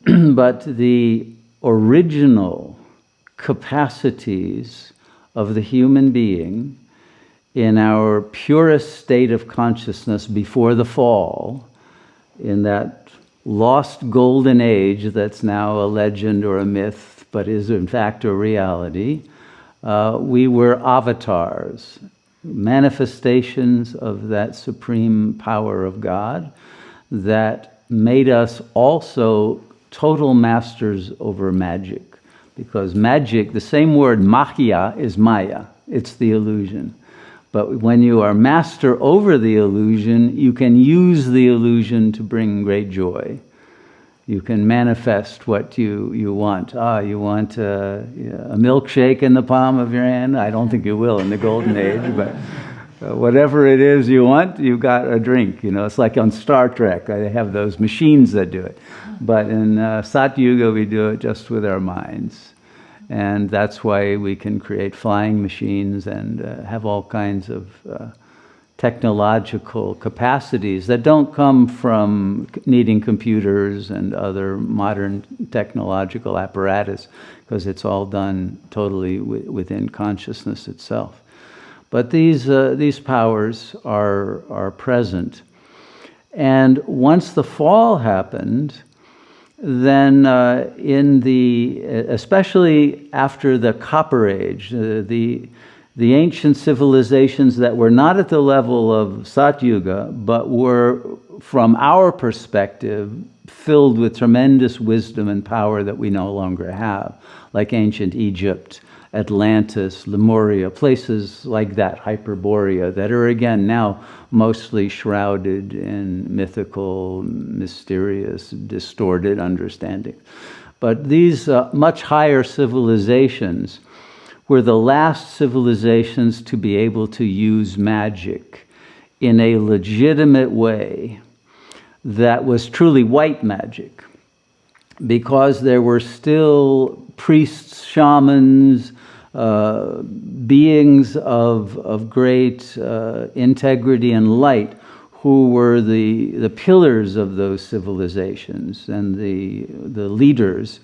but the original capacities of the human being in our purest state of consciousness before the fall, in that lost golden age that's now a legend or a myth, but is in fact a reality, we were avatars, manifestations of that supreme power of God that made us also total masters over magic. Because magic, the same word Maya is Maya, it's the illusion. But when you are master over the illusion, you can use the illusion to bring great joy. You can manifest what you want. You want a milkshake in the palm of your hand? I don't think you will in the golden age, but whatever it is you want, you got a drink. You know, it's like on Star Trek. They have those machines that do it. But in Sat Yuga, we do it just with our minds. And that's why we can create flying machines and have all kinds of technological capacities that don't come from needing computers and other modern technological apparatus, because it's all done totally within consciousness itself. But these powers are present. And once the fall happened, then especially after the Copper Age, the ancient civilizations that were not at the level of Sat Yuga, but were, from our perspective, filled with tremendous wisdom and power that we no longer have, like ancient Egypt, Atlantis, Lemuria, places like that, Hyperborea, that are again now mostly shrouded in mythical, mysterious, distorted understanding. But these much higher civilizations were the last civilizations to be able to use magic in a legitimate way that was truly white magic, because there were still priests, shamans, beings of great integrity and light who were the pillars of those civilizations and the leaders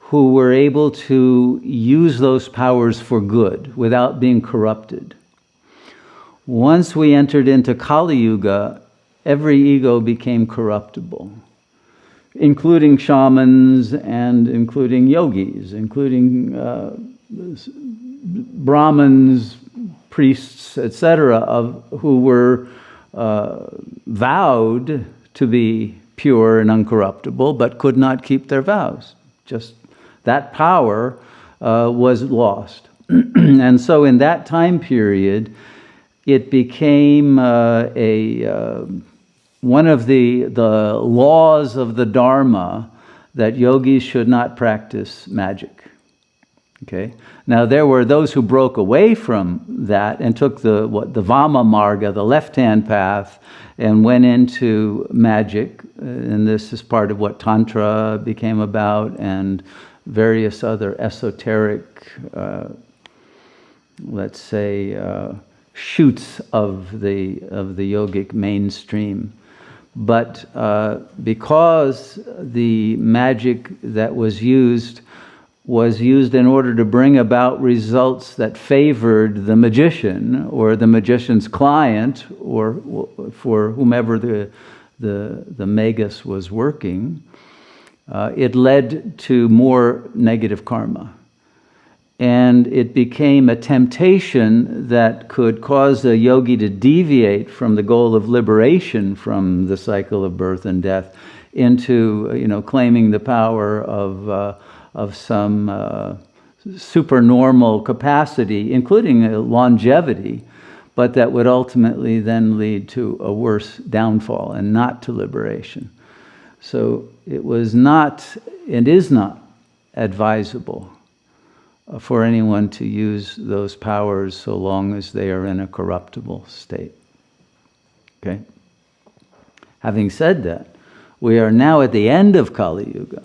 who were able to use those powers for good without being corrupted. Once we entered into Kali Yuga, every ego became corruptible, including shamans and including yogis, including Brahmins, priests, etc., who were vowed to be pure and uncorruptible, but could not keep their vows. Just that power was lost. And so in that time period, it became one of the laws of the Dharma that yogis should not practice magic. Okay. Now there were those who broke away from that and took the Vama Marga, the left-hand path, and went into magic. And this is part of what Tantra became about, and various other esoteric, let's say, shoots of the yogic mainstream. But because the magic that was used in order to bring about results that favored the magician or the magician's client, or for whomever the magus was working, it led to more negative karma. And it became a temptation that could cause a yogi to deviate from the goal of liberation from the cycle of birth and death into, claiming the power of some supernormal capacity, including longevity, but that would ultimately then lead to a worse downfall and not to liberation. So it was not, and is not, advisable for anyone to use those powers so long as they are in a corruptible state. Okay? Having said that, we are now at the end of Kali Yuga.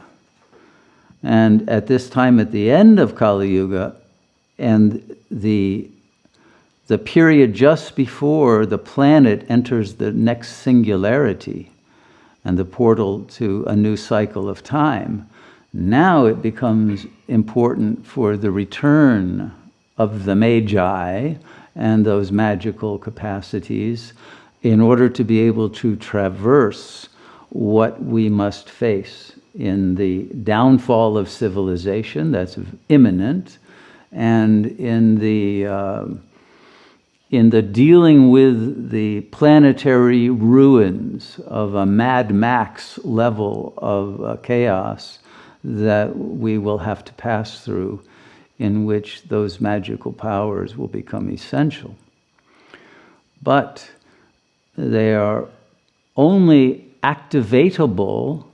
And at this time, at the end of Kali Yuga, and the period just before the planet enters the next singularity, and the portal to a new cycle of time. Now it becomes important for the return of the Magi and those magical capacities in order to be able to traverse what we must face in the downfall of civilization that's imminent, and in the dealing with the planetary ruins of a Mad Max level of chaos that we will have to pass through, in which those magical powers will become essential. But they are only activatable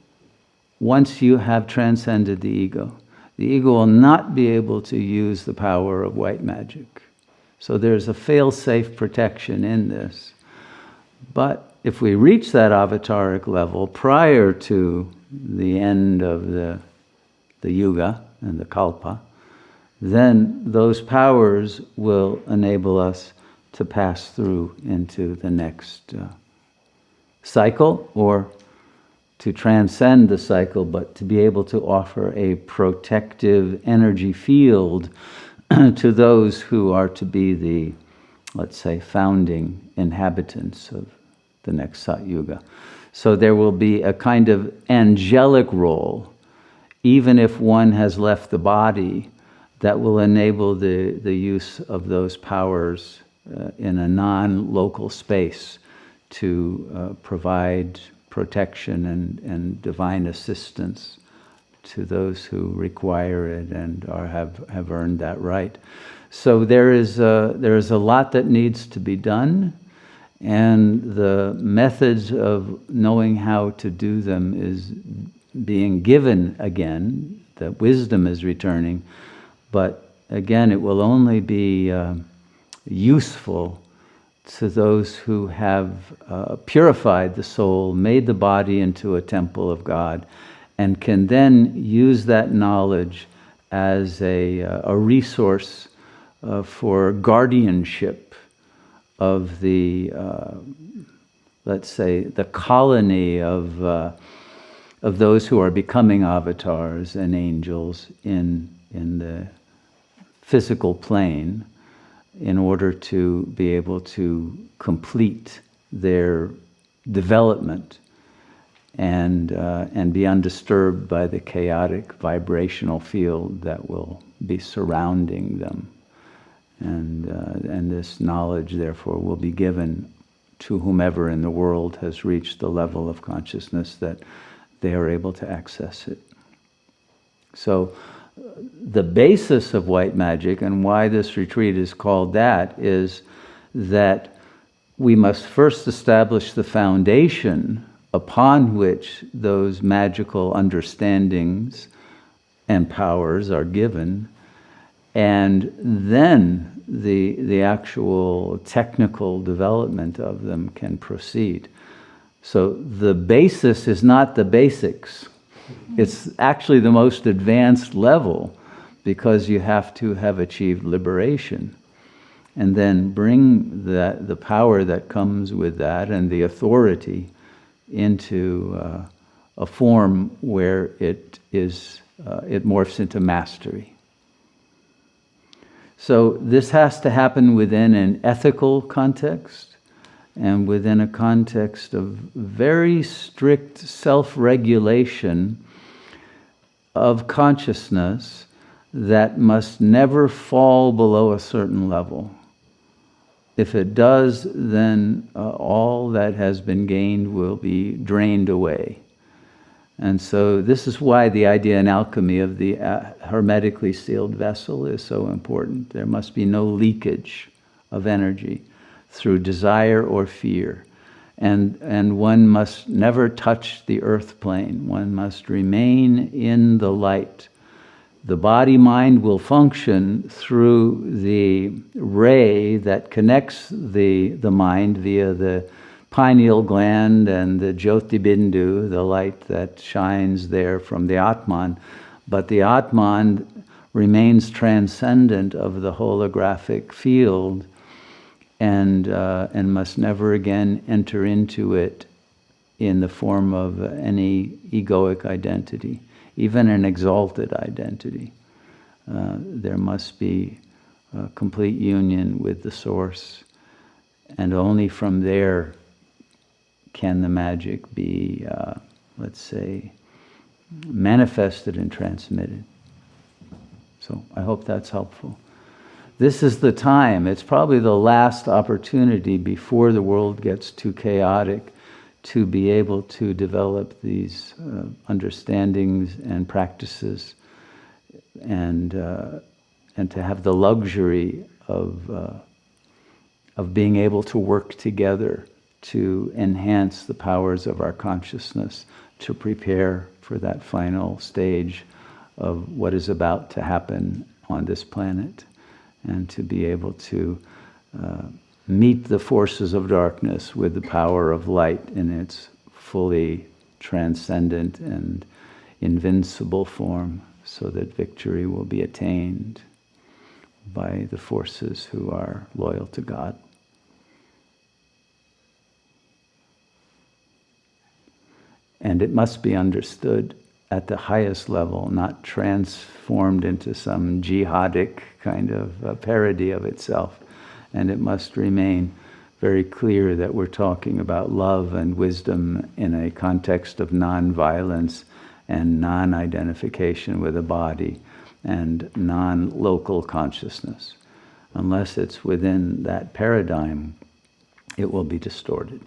once you have transcended the ego. The ego will not be able to use the power of white magic. So there's a fail-safe protection in this. But if we reach that avataric level prior to the end of the Yuga and the Kalpa, then those powers will enable us to pass through into the next cycle, or to transcend the cycle, but to be able to offer a protective energy field to those who are to be the, let's say, founding inhabitants of the next Sat Yuga. So there will be a kind of angelic role, even if one has left the body, that will enable the use of those powers in a non-local space to provide protection and divine assistance to those who require it and have earned that right. So there is a lot that needs to be done, and the methods of knowing how to do them is being given again. The wisdom is returning, but again, it will only be useful to those who have purified the soul, made the body into a temple of God, and can then use that knowledge as a resource for guardianship of the, let's say, the colony of those who are becoming avatars and angels in the physical plane, in order to be able to complete their development and be undisturbed by the chaotic vibrational field that will be surrounding them. And this knowledge, therefore, will be given to whomever in the world has reached the level of consciousness that they are able to access it. So the basis of white magic, and why this retreat is called that, is that we must first establish the foundation upon which those magical understandings and powers are given, and then the actual technical development of them can proceed. So the basis is not the basics. It's actually the most advanced level, because you have to have achieved liberation, and then bring the power that comes with that and the authority into a form where it morphs into mastery. So this has to happen within an ethical context, and within a context of very strict self-regulation of consciousness that must never fall below a certain level. If it does, then all that has been gained will be drained away. And so this is why the idea in alchemy of the hermetically sealed vessel is so important. There must be no leakage of energy through desire or fear. And one must never touch the earth plane. One must remain in the light. The body-mind will function through the ray that connects the mind via the pineal gland and the Jyotibindu, the light that shines there from the Atman. But the Atman remains transcendent of the holographic field, and must never again enter into it in the form of any egoic identity, even an exalted identity. There must be a complete union with the source, and only from there can the magic be, let's say, manifested and transmitted. So I hope that's helpful. This is the time, it's probably the last opportunity before the world gets too chaotic to be able to develop these understandings and practices, and to have the luxury of being able to work together to enhance the powers of our consciousness, to prepare for that final stage of what is about to happen on this planet, and to be able to meet the forces of darkness with the power of light in its fully transcendent and invincible form, so that victory will be attained by the forces who are loyal to God. And it must be understood at the highest level, not transformed into some jihadic kind of parody of itself. And it must remain very clear that we're talking about love and wisdom in a context of non-violence and non-identification with a body and non-local consciousness. Unless it's within that paradigm, it will be distorted.